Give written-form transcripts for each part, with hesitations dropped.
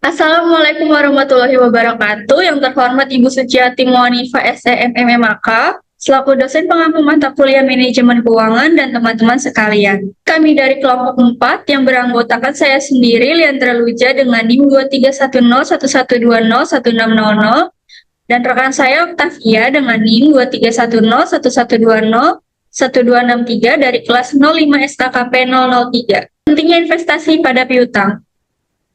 Assalamualaikum warahmatullahi wabarakatuh. Yang terhormat Ibu Suciati Muanifa SEMMMAK, selaku dosen pengampu mata kuliah manajemen keuangan dan teman-teman sekalian. Kami dari kelompok 4 yang beranggotakan saya sendiri, Liandra Luja dengan NIM 231011201600 dan rekan saya Octavia dengan NIM 231011201263 dari kelas 05 SKKP 003. Pentingnya investasi pada piutang.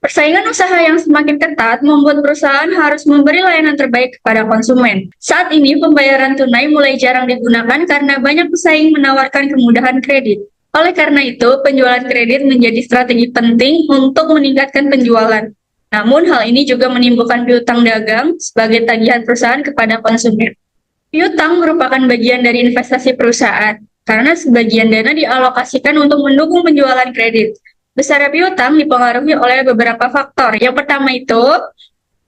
Persaingan usaha yang semakin ketat membuat perusahaan harus memberi layanan terbaik kepada konsumen. Saat ini, pembayaran tunai mulai jarang digunakan karena banyak pesaing menawarkan kemudahan kredit. Oleh karena itu, penjualan kredit menjadi strategi penting untuk meningkatkan penjualan. Namun, hal ini juga menimbulkan piutang dagang sebagai tagihan perusahaan kepada konsumen. Piutang merupakan bagian dari investasi perusahaan, karena sebagian dana dialokasikan untuk mendukung penjualan kredit. Besar piutang dipengaruhi oleh beberapa faktor. Yang pertama itu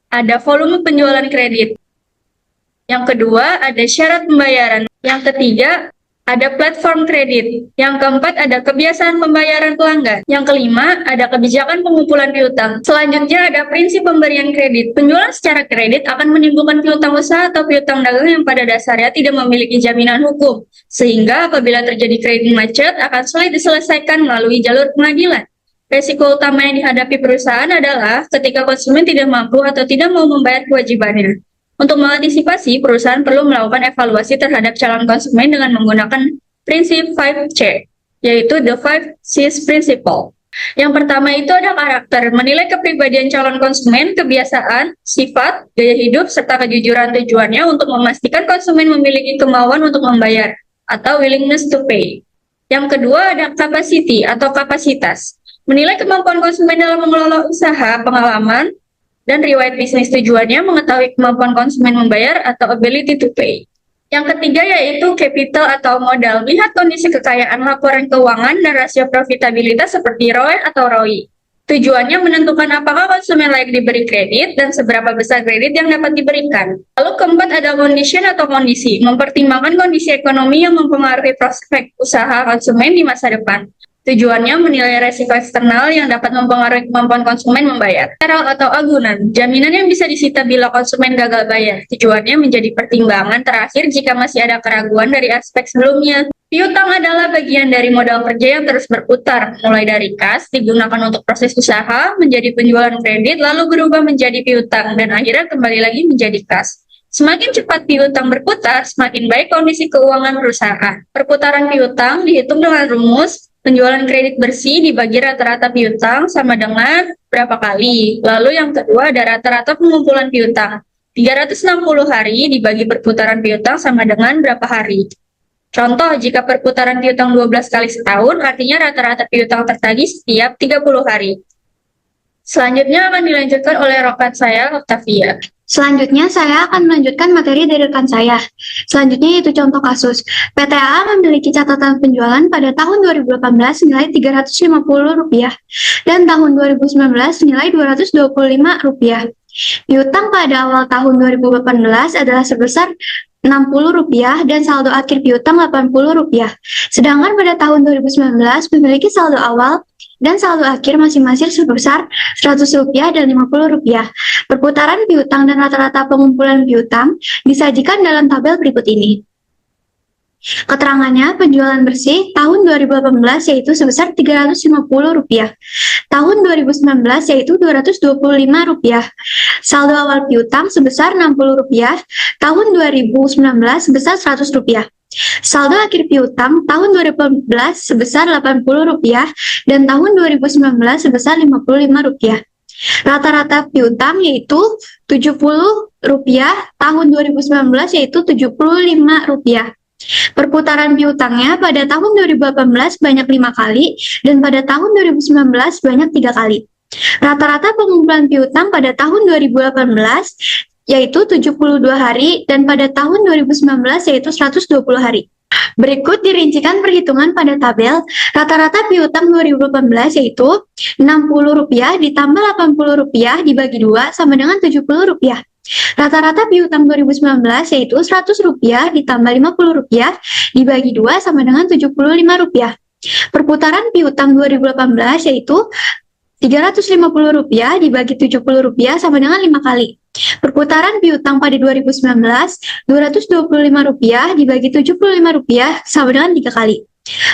ada volume penjualan kredit. Yang kedua ada syarat pembayaran. Yang ketiga ada platform kredit. Yang keempat ada kebiasaan pembayaran pelanggan. Yang kelima ada kebijakan pengumpulan piutang. Selanjutnya ada prinsip pemberian kredit. Penjualan secara kredit akan menimbulkan piutang usaha atau piutang dagang yang pada dasarnya tidak memiliki jaminan hukum. Sehingga apabila terjadi kredit macet akan sulit diselesaikan melalui jalur pengadilan. Resiko utama yang dihadapi perusahaan adalah ketika konsumen tidak mampu atau tidak mau membayar kewajibannya. Untuk mengantisipasi, perusahaan perlu melakukan evaluasi terhadap calon konsumen dengan menggunakan prinsip 5C, yaitu the 5 C's Principle. Yang pertama itu ada karakter, menilai kepribadian calon konsumen, kebiasaan, sifat, gaya hidup, serta kejujuran tujuannya untuk memastikan konsumen memiliki kemauan untuk membayar, atau willingness to pay. Yang kedua ada capacity atau kapasitas. Menilai kemampuan konsumen dalam mengelola usaha, pengalaman, dan riwayat bisnis tujuannya mengetahui kemampuan konsumen membayar atau ability to pay. Yang ketiga yaitu capital atau modal. Lihat kondisi kekayaan, laporan keuangan, dan rasio profitabilitas seperti ROE atau ROI. Tujuannya menentukan apakah konsumen layak diberi kredit dan seberapa besar kredit yang dapat diberikan. Lalu keempat ada condition atau kondisi. Mempertimbangkan kondisi ekonomi yang mempengaruhi prospek usaha konsumen di masa depan. Tujuannya menilai resiko eksternal yang dapat mempengaruhi kemampuan konsumen membayar. Collateral atau agunan, jaminan yang bisa disita bila konsumen gagal bayar. Tujuannya menjadi pertimbangan terakhir jika masih ada keraguan dari aspek sebelumnya. Piutang adalah bagian dari modal kerja yang terus berputar, mulai dari kas, digunakan untuk proses usaha, menjadi penjualan kredit, lalu berubah menjadi piutang, dan akhirnya kembali lagi menjadi kas. Semakin cepat piutang berputar, semakin baik kondisi keuangan perusahaan. Perputaran piutang dihitung dengan rumus penjualan kredit bersih dibagi rata-rata piutang sama dengan berapa kali. Lalu yang kedua ada rata-rata pengumpulan piutang. 360 hari dibagi perputaran piutang sama dengan berapa hari. Contoh, jika perputaran piutang 12 kali setahun, artinya rata-rata piutang tertagih setiap 30 hari. Selanjutnya akan dilanjutkan oleh rekan saya, Octavia. Selanjutnya, saya akan melanjutkan materi dari rekan saya. Selanjutnya yaitu contoh kasus. PTA memiliki catatan penjualan pada tahun 2018 nilai Rp350 dan tahun 2019 nilai Rp225. Piutang pada awal tahun 2018 adalah sebesar Rp60 dan saldo akhir piutang Rp80. Sedangkan pada tahun 2019 memiliki saldo awal dan saldo akhir masing-masing sebesar Rp100 dan Rp50. Perputaran piutang dan rata-rata pengumpulan piutang disajikan dalam tabel berikut ini. Keterangannya, penjualan bersih tahun 2018 yaitu sebesar Rp350, tahun 2019 yaitu Rp225, saldo awal piutang sebesar Rp60, tahun 2019 sebesar Rp100. Saldo akhir piutang tahun 2018 sebesar Rp80 dan tahun 2019 sebesar Rp55. Rata-rata piutang yaitu Rp70, tahun 2019 yaitu Rp75. Perputaran piutangnya pada tahun 2018 banyak 5 kali dan pada tahun 2019 banyak 3 kali. Rata-rata pengumpulan piutang pada tahun 2018 yaitu 72 hari dan pada tahun 2019 yaitu 120 hari. Berikut dirincikan perhitungan pada tabel. Rata-rata piutang 2018 yaitu Rp60 ditambah Rp80 dibagi 2 sama dengan Rp70. Rata-rata piutang 2019 yaitu Rp100 ditambah Rp50 dibagi 2 sama dengan Rp75. Perputaran piutang 2018 yaitu Rp350 dibagi Rp70 sama dengan 5 kali. Perputaran piutang pada 2019, Rp225 dibagi Rp75 sama dengan 3 kali.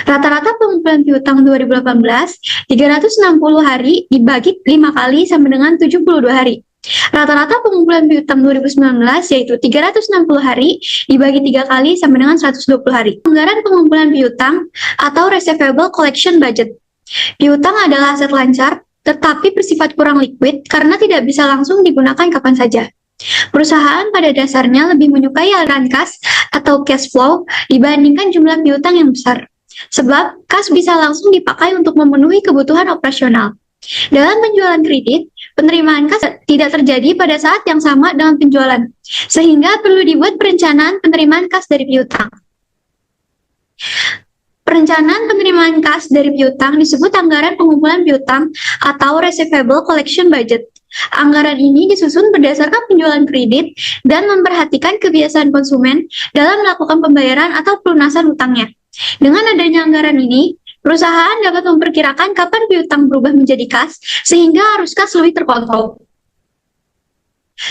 Rata-rata pengumpulan piutang 2018, 360 hari dibagi 5 kali sama dengan 72 hari. Rata-rata pengumpulan piutang 2019 yaitu 360 hari dibagi 3 kali sama dengan 120 hari. Anggaran pengumpulan piutang atau receivable collection budget. Piutang adalah aset lancar, tetapi bersifat kurang liquid karena tidak bisa langsung digunakan kapan saja. Perusahaan pada dasarnya lebih menyukai aliran kas atau cash flow dibandingkan jumlah piutang yang besar. Sebab kas bisa langsung dipakai untuk memenuhi kebutuhan operasional. Dalam penjualan kredit, penerimaan kas tidak terjadi pada saat yang sama dengan penjualan, sehingga perlu dibuat perencanaan penerimaan kas dari piutang. Perencanaan penerimaan kas dari piutang disebut anggaran pengumpulan piutang atau receivable collection budget. Anggaran ini disusun berdasarkan penjualan kredit dan memperhatikan kebiasaan konsumen dalam melakukan pembayaran atau pelunasan utangnya. Dengan adanya anggaran ini, perusahaan dapat memperkirakan kapan piutang berubah menjadi kas, sehingga arus kas lebih terkontrol.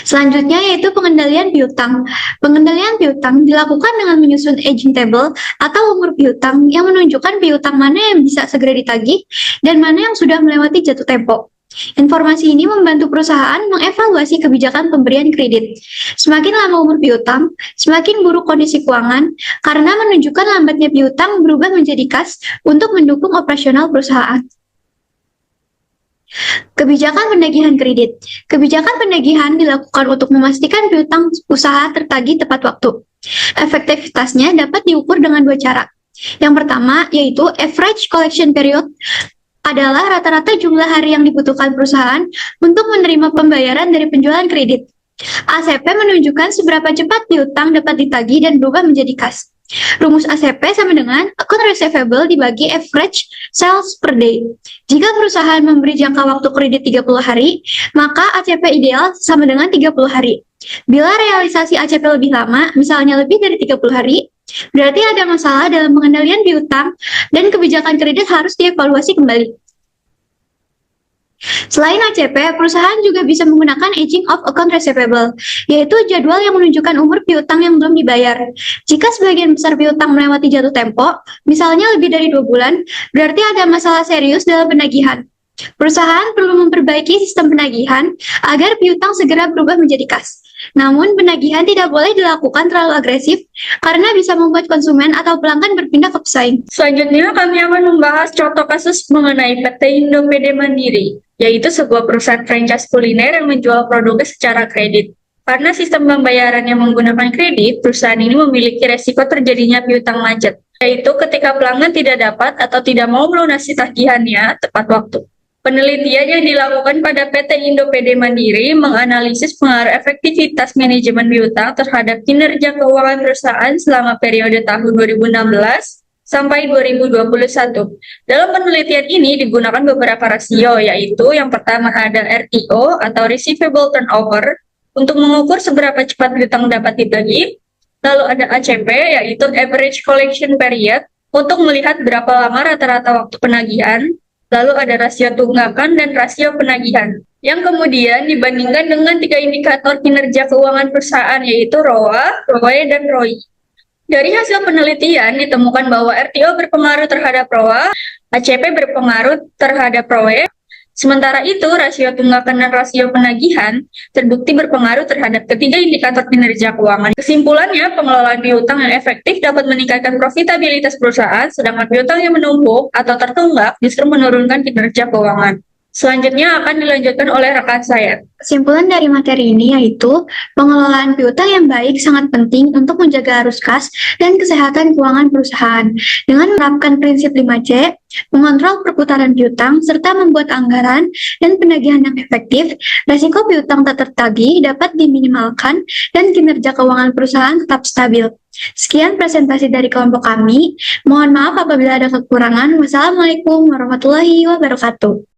Selanjutnya yaitu pengendalian piutang. Pengendalian piutang dilakukan dengan menyusun aging table atau umur piutang yang menunjukkan piutang mana yang bisa segera ditagih dan mana yang sudah melewati jatuh tempo. Informasi ini membantu perusahaan mengevaluasi kebijakan pemberian kredit. Semakin lama umur piutang, semakin buruk kondisi keuangan karena menunjukkan lambatnya piutang berubah menjadi kas untuk mendukung operasional perusahaan. Kebijakan penagihan kredit. Kebijakan penagihan dilakukan untuk memastikan piutang usaha tertagih tepat waktu. Efektivitasnya dapat diukur dengan 2 cara. Yang pertama yaitu average collection period adalah rata-rata jumlah hari yang dibutuhkan perusahaan untuk menerima pembayaran dari penjualan kredit. ACP menunjukkan seberapa cepat piutang dapat ditagih dan berubah menjadi kas. Rumus ACP sama dengan account receivable dibagi average sales per day. Jika perusahaan memberi jangka waktu kredit 30 hari, maka ACP ideal sama dengan 30 hari. Bila realisasi ACP lebih lama, misalnya lebih dari 30 hari, berarti ada masalah dalam pengendalian piutang dan kebijakan kredit harus dievaluasi kembali. Selain ACP, perusahaan juga bisa menggunakan aging of account receivable, yaitu jadwal yang menunjukkan umur piutang yang belum dibayar. Jika sebagian besar piutang melewati jatuh tempo, misalnya lebih dari 2 bulan, berarti ada masalah serius dalam penagihan. Perusahaan perlu memperbaiki sistem penagihan agar piutang segera berubah menjadi kas. Namun, penagihan tidak boleh dilakukan terlalu agresif karena bisa membuat konsumen atau pelanggan berpindah ke pesaing. Selanjutnya, kami akan membahas contoh kasus mengenai PT Indo PD Mandiri, yaitu sebuah perusahaan franchise kuliner yang menjual produknya secara kredit. Karena sistem pembayaran yang menggunakan kredit, perusahaan ini memiliki resiko terjadinya piutang macet, yaitu ketika pelanggan tidak dapat atau tidak mau melunasi tagihannya tepat waktu. Penelitian yang dilakukan pada PT Indo PD Mandiri menganalisis pengaruh efektivitas manajemen piutang terhadap kinerja keuangan perusahaan selama periode tahun 2016 sampai 2021. Dalam penelitian ini digunakan beberapa rasio, yaitu yang pertama ada RTO atau Receivable Turnover untuk mengukur seberapa cepat piutang dapat ditagih. Lalu ada ACP yaitu Average Collection Period untuk melihat berapa lama rata-rata waktu penagihan. Lalu ada rasio tunggakan dan rasio penagihan, yang kemudian dibandingkan dengan 3 indikator kinerja keuangan perusahaan yaitu ROA, ROE, dan ROI. Dari hasil penelitian ditemukan bahwa RTO berpengaruh terhadap ROA, ACP berpengaruh terhadap ROE, sementara itu rasio tunggakan dan rasio penagihan terbukti berpengaruh terhadap ketiga indikator kinerja keuangan. Kesimpulannya, pengelolaan piutang yang efektif dapat meningkatkan profitabilitas perusahaan, sedangkan piutang yang menumpuk atau tertunggak justru menurunkan kinerja keuangan. Selanjutnya akan dilanjutkan oleh rekan saya. Kesimpulan dari materi ini yaitu pengelolaan piutang yang baik sangat penting untuk menjaga arus kas dan kesehatan keuangan perusahaan. Dengan menerapkan prinsip 5C, mengontrol perputaran piutang, serta membuat anggaran dan penagihan yang efektif, resiko piutang tak tertagih dapat diminimalkan dan kinerja keuangan perusahaan tetap stabil. Sekian presentasi dari kelompok kami. Mohon maaf apabila ada kekurangan. Wassalamualaikum warahmatullahi wabarakatuh.